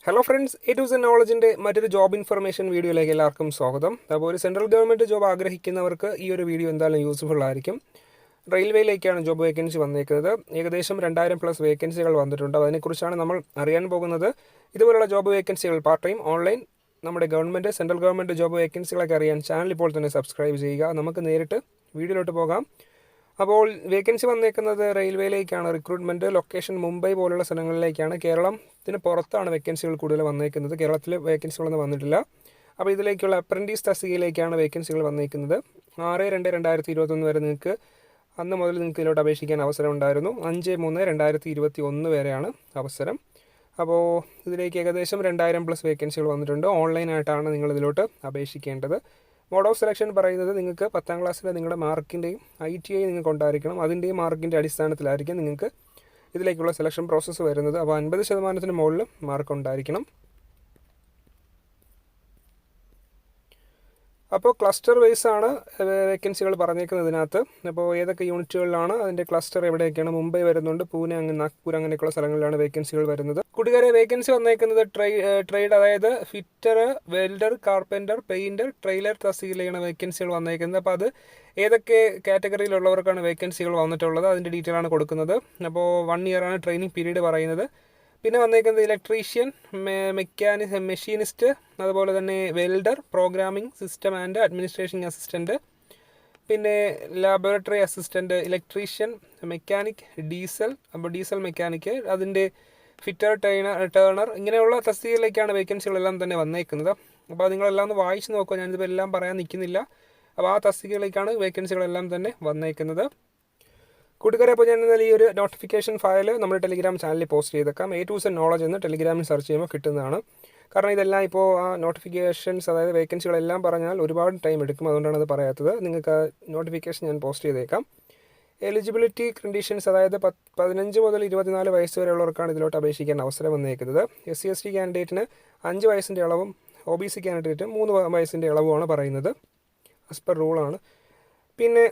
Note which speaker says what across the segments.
Speaker 1: Hello friends, it was a knowledge in മറ്റൊരു job information വീഡിയോയിലേക്ക് എല്ലാവർക്കും സ്വാഗതം. അപ്പോൾ ഒരു സെൻട്രൽ ഗവൺമെൻറ് ജോബ് ആഗ്രഹിക്കുന്നവർക്ക് ഈ ഒരു വീഡിയോ എന്തായാലും യൂസ്ഫുൾ ആയിരിക്കും. റെയിൽവേയിലേക്കാണ് ജോബ് വേക്കൻസി വന്നേക്കുന്നത്. ഏകദേശം 2000+ വേക്കൻസികൾ വന്നിട്ടുണ്ട്. അതിനെക്കുറിച്ചാണ് നമ്മൾ അറിയാൻ പോകുന്നത്. ഇതുപോലുള്ള ജോബ് വേക്കൻസികൾ പാർട്ട് ടൈം ഓൺലൈൻ നമ്മുടെ ഗവൺമെൻറ് സെൻട്രൽ ഗവൺമെൻറ് ജോബ് വേക്കൻസികളൊക്കെ അറിയാൻ ചാനൽ ഇപ്പോൾ തന്നെ സബ്സ്ക്രൈബ് ചെയ്യുക. നമുക്ക് നേരിട്ട് വീഡിയോയിലോട്ട് പോകാം. അപ്പോൾ വേക്കൻസി വന്നേക്കുന്നത് റെയിൽവേയിലേക്കാണ്. റിക്രൂട്ട്മെൻറ്റ് ലൊക്കേഷൻ മുംബൈ പോലുള്ള സ്ഥലങ്ങളിലേക്കാണ്. കേരളത്തിന് പുറത്താണ് വേക്കൻസികൾ കൂടുതൽ വന്നേക്കുന്നത്. കേരളത്തിൽ വേക്കൻസികളൊന്നും വന്നിട്ടില്ല. അപ്പോൾ ഇതിലേക്കുള്ള അപ്രൻറ്റീസ് തസ്തികയിലേക്കാണ് വേക്കൻസികൾ വന്നേക്കുന്നത്. 6/2/2021 വരെ നിങ്ങൾക്ക് അന്ന് മുതൽ നിങ്ങൾക്ക് ഇതിലോട്ട് അപേക്ഷിക്കാൻ അവസരം ഉണ്ടായിരുന്നു. 5/3/2021 വരെയാണ് അവസരം. അപ്പോൾ ഇതിലേക്ക് ഏകദേശം 2000+ വേക്കൻസികൾ വന്നിട്ടുണ്ട്. ഓൺലൈനായിട്ടാണ് നിങ്ങൾ ഇതിലോട്ട് അപേക്ഷിക്കേണ്ടത്. മോഡ് ഓഫ് സെലക്ഷൻ പറയുന്നത് നിങ്ങൾക്ക് 10ാം ക്ലാസ്സിലെ നിങ്ങളുടെ മാർക്കിൻ്റെയും ITI നിങ്ങൾക്ക് ഉണ്ടായിരിക്കണം. അതിൻ്റെയും മാർക്കിൻ്റെ അടിസ്ഥാനത്തിലായിരിക്കും നിങ്ങൾക്ക് ഇതിലേക്കുള്ള സെലക്ഷൻ പ്രോസസ്സ് വരുന്നത്. അപ്പോൾ 50% മുകളിൽ മാർക്ക് ഉണ്ടായിരിക്കണം. അപ്പോൾ ക്ലസ്റ്റർ വൈസ് ആണ് വേക്കൻസികൾ പറഞ്ഞേക്കുന്നതിനകത്ത്. അപ്പോൾ ഏതൊക്കെ യൂണിറ്റുകളിലാണ് അതിൻ്റെ ക്ലസ്റ്റർ എവിടെയൊക്കെയാണ്? മുംബൈ വരുന്നുണ്ട്, പൂനെ, നാഗ്പൂർ അങ്ങനെയൊക്കെയുള്ള സ്ഥലങ്ങളിലാണ് വേക്കൻസികൾ വരുന്നത്. കൂട്ടുകാരെ, വേക്കൻസി വന്നേക്കുന്നത് ട്രേഡ്, അതായത് fitter, welder, carpenter, painter, trailer തസ്തികയിലാണ് വേക്കൻസികൾ വന്നേക്കുന്നത്. അപ്പോൾ അത് ഏതൊക്കെ കാറ്റഗറിയിലുള്ളവർക്കാണ് വേക്കൻസികൾ വന്നിട്ടുള്ളത് അതിൻ്റെ ഡീറ്റെയിൽ ആണ് കൊടുക്കുന്നത്. അപ്പോൾ 1 year ആണ് ട്രെയിനിങ് പീരീഡ് പറയുന്നത്. പിന്നെ വന്നേക്കുന്നത് ഇലക്ട്രീഷ്യൻ, മെഷീനിസ്റ്റ്, അതുപോലെ തന്നെ welder, programming system and administration assistant, പിന്നെ laboratory assistant, electrician, mechanic, diesel, അപ്പോൾ ഡീസൽ മെക്കാനിക്ക്, അതിൻ്റെ ഫിറ്റർ, ടേണർ, ഇങ്ങനെയുള്ള തസ്തികയിലേക്കാണ് വേക്കൻസികളെല്ലാം തന്നെ വന്നേക്കുന്നത്. അപ്പോൾ നിങ്ങളെല്ലാം ഒന്ന് വായിച്ച് നോക്കുക. ഞാനിതിപ്പോൾ എല്ലാം പറയാൻ നിൽക്കുന്നില്ല. അപ്പോൾ ആ തസ്തികയിലേക്കാണ് വേക്കൻസികളെല്ലാം തന്നെ വന്നേക്കുന്നത്. കൂട്ടുകാരെ, അപ്പോൾ ഞാൻ ഈ ഒരു നോട്ടിഫിക്കേഷൻ ഫയൽ നമ്മുടെ ടെലിഗ്രാം ചാനലിൽ പോസ്റ്റ് ചെയ്തേക്കാം. A to Z നോളജ് എന്ന് ടെലിഗ്രാമിൽ സെർച്ച് ചെയ്യുമ്പോൾ കിട്ടുന്നതാണ്. കാരണം ഇതെല്ലാം ഇപ്പോൾ ആ നോട്ടിഫിക്കേഷൻസ്, അതായത് വേക്കൻസികളെല്ലാം പറഞ്ഞാൽ ഒരുപാട് ടൈം എടുക്കും. അതുകൊണ്ടാണ് അത് പറയാത്തത്. നിങ്ങൾക്ക് ആ നോട്ടിഫിക്കേഷൻ ഞാൻ പോസ്റ്റ് ചെയ്തേക്കാം. എലിജിബിലിറ്റി കണ്ടീഷൻസ്, അതായത് 15 മുതൽ 24 വയസ്സ് വരെയുള്ളവർക്കാണ് ഇതിലോട്ട് അപേക്ഷിക്കാൻ അവസരം വന്നേക്കുന്നത്. SC ST കാൻഡിഡേറ്റിന് 5 വയസ്സിൻ്റെ ഇളവും OBC കാൻഡിഡേറ്റ് 3 വയസ്സിൻ്റെ ഇളവുമാണ് പറയുന്നത്. ആസ് പെർ റൂളാണ്. പിന്നെ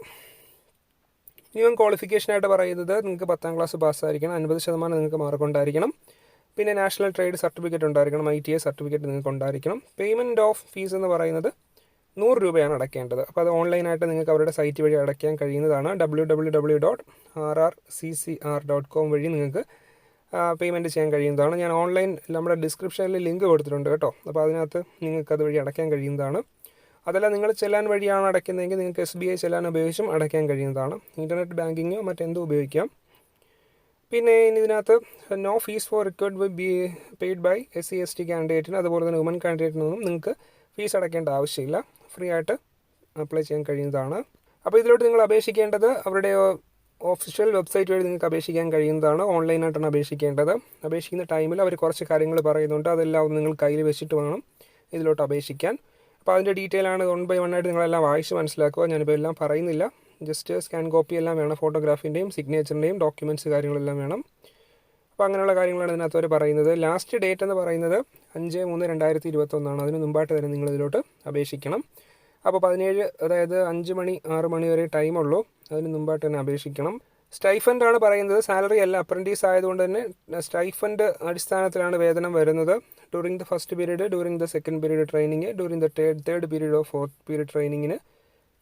Speaker 1: മിനിമം ക്വാളിഫിക്കേഷനായിട്ട് പറയുന്നത് നിങ്ങൾക്ക് 10ാം ക്ലാസ് പാസ്സായിരിക്കണം, 50% നിങ്ങൾക്ക് മാർക്ക് ഉണ്ടായിരിക്കണം. പിന്നെ നാഷണൽ ട്രേഡ് സർട്ടിഫിക്കറ്റ് ഉണ്ടായിരിക്കണം, ITI സർട്ടിഫിക്കറ്റ് നിങ്ങൾക്ക് ഉണ്ടായിരിക്കണം. പേയ്മെൻറ്റ് ഓഫ് ഫീസ് എന്ന് പറയുന്നത് 100 രൂപയാണ് അടയ്ക്കേണ്ടത്. അപ്പോൾ അത് ഓൺലൈനായിട്ട് നിങ്ങൾക്ക് അവരുടെ സൈറ്റ് വഴി അടയ്ക്കാൻ കഴിയുന്നതാണ്. www.rrccr.com വഴി നിങ്ങൾക്ക് പേയ്മെൻറ്റ് ചെയ്യാൻ കഴിയുന്നതാണ്. ഞാൻ ഓൺലൈൻ നമ്മുടെ ഡിസ്ക്രിപ്ഷനിൽ ലിങ്ക് കൊടുത്തിട്ടുണ്ട് കേട്ടോ. അപ്പോൾ അതിനകത്ത് നിങ്ങൾക്ക് അതുവഴി അടയ്ക്കാൻ കഴിയുന്നതാണ്. അതല്ല നിങ്ങൾ ചെല്ലാൻ വഴിയാണ് അടയ്ക്കുന്നതെങ്കിൽ നിങ്ങൾക്ക് SBI ചെല്ലാൻ ഉപയോഗിച്ചും അടയ്ക്കാൻ കഴിയുന്നതാണ്. ഇൻ്റർനെറ്റ് ബാങ്കിങ്ങോ മറ്റെന്തോ ഉപയോഗിക്കാം. പിന്നെ ഇതിനകത്ത് no fees for required paid by SC ST കാൻഡിഡേറ്റിന്, അതുപോലെ തന്നെ വുമൻ കാൻഡിഡേറ്റിനൊന്നും നിങ്ങൾക്ക് ഫീസ് അടയ്ക്കേണ്ട ആവശ്യമില്ല. ഫ്രീ ആയിട്ട് അപ്ലൈ ചെയ്യാൻ കഴിയുന്നതാണ്. അപ്പോൾ ഇതിലോട്ട് നിങ്ങൾ അപേക്ഷിക്കേണ്ടത് അവരുടെ ഒഫീഷ്യൽ വെബ്സൈറ്റ് വഴി നിങ്ങൾക്ക് അപേക്ഷിക്കാൻ കഴിയുന്നതാണ്. ഓൺലൈനായിട്ടാണ് അപേക്ഷിക്കേണ്ടത്. അപേക്ഷിക്കുന്ന ടൈമിൽ അവർ കുറച്ച് കാര്യങ്ങൾ പറയുന്നുണ്ട്. അതെല്ലാം നിങ്ങൾ കയ്യിൽ വെച്ചിട്ട് വേണം ഇതിലോട്ട് അപേക്ഷിക്കാൻ. അപ്പോൾ അതിൻ്റെ ഡീറ്റെയിൽ ആണ് 1 by 1 ആയിട്ട് നിങ്ങളെല്ലാം വായിച്ച് മനസ്സിലാക്കുക. ഞാനിപ്പോൾ എല്ലാം പറയുന്നില്ല. ജസ്റ്റ് സ്കാൻ കോപ്പി എല്ലാം വേണം. ഫോട്ടോഗ്രാഫിൻ്റെയും സിഗ്നേച്ചറിൻ്റെയും ഡോക്യുമെൻറ്റ്സ് കാര്യങ്ങളെല്ലാം വേണം. അപ്പോൾ അങ്ങനെയുള്ള കാര്യങ്ങളാണ് ഇതിനകത്ത് അവർ പറയുന്നത്. ലാസ്റ്റ് ഡേറ്റ് എന്ന് പറയുന്നത് 5/3/2021 അതിന് മുമ്പായിട്ട് തന്നെ നിങ്ങൾ ഇതിലോട്ട് അപേക്ഷിക്കണം. അപ്പോൾ 17, അതായത് 5 മണി 6 മണി വരെ ടൈമുള്ളൂ. അതിന് മുമ്പായിട്ട് തന്നെ അപേക്ഷിക്കണം. സ്റ്റൈഫൻഡ് ആണ് പറയുന്നത്. സാലറി അല്ല, അപ്രൻറ്റീസ് ആയതുകൊണ്ട് തന്നെ സ്റ്റൈഫൻഡ് അടിസ്ഥാനത്തിലാണ് വേതനം വരുന്നത്. During the first period, during the second period training, during the third period of 4th period ട്രെയിനിങ്ങിന്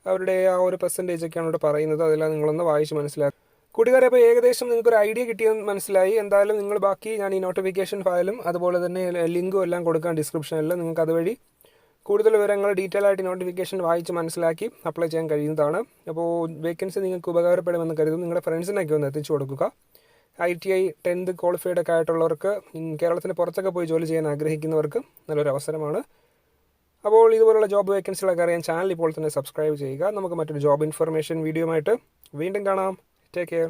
Speaker 1: അവരുടെ ആ ഒരു പെർസെൻറ്റേജൊക്കെയാണ് ഇവിടെ പറയുന്നത്. അതെല്ലാം നിങ്ങളൊന്ന് വായിച്ച് മനസ്സിലാക്കുക. കൂട്ടുകാരെ, അപ്പോൾ ഏകദേശം നിങ്ങൾക്കൊരു ഐഡിയ കിട്ടിയെന്ന് മനസ്സിലായി. എന്തായാലും നിങ്ങൾ ബാക്കി ഞാൻ ഈ നോട്ടിഫിക്കേഷൻ ഫയലും അതുപോലെ തന്നെ ലിങ്കും എല്ലാം കൊടുക്കാം ഡിസ്ക്രിപ്ഷനിൽ. നിങ്ങൾക്ക് അതുവഴി കൂടുതൽ വിവരങ്ങൾ ഡീറ്റെയിൽ ആയിട്ട് നോട്ടിഫിക്കേഷൻ വായിച്ച് മനസ്സിലാക്കി അപ്ലൈ ചെയ്യാൻ കഴിയുന്നതാണ്. അപ്പോൾ വേക്കൻസി നിങ്ങൾക്ക് ഉപകാരപ്പെടുമെന്ന് കരുതും. നിങ്ങളുടെ ഫ്രണ്ട്സിനൊക്കെ ഒന്ന് എത്തിച്ചു കൊടുക്കുക. ITI 10th ക്വാളിഫൈഡ് ഒക്കെ ആയിട്ടുള്ളവർക്ക്, കേരളത്തിന് പുറത്തൊക്കെ പോയി ജോലി ചെയ്യാൻ ആഗ്രഹിക്കുന്നവർക്ക് നല്ലൊരു അവസരമാണ്. അപ്പോൾ ഇതുപോലുള്ള ജോബ് വേക്കൻസികളൊക്കെ അറിയാൻ ചാനൽ ഇപ്പോൾ തന്നെ സബ്സ്ക്രൈബ് ചെയ്യുക. നമുക്ക് മറ്റൊരു ജോബ് ഇൻഫർമേഷൻ വീഡിയോ ആയിട്ട് വീണ്ടും കാണാം. Take care.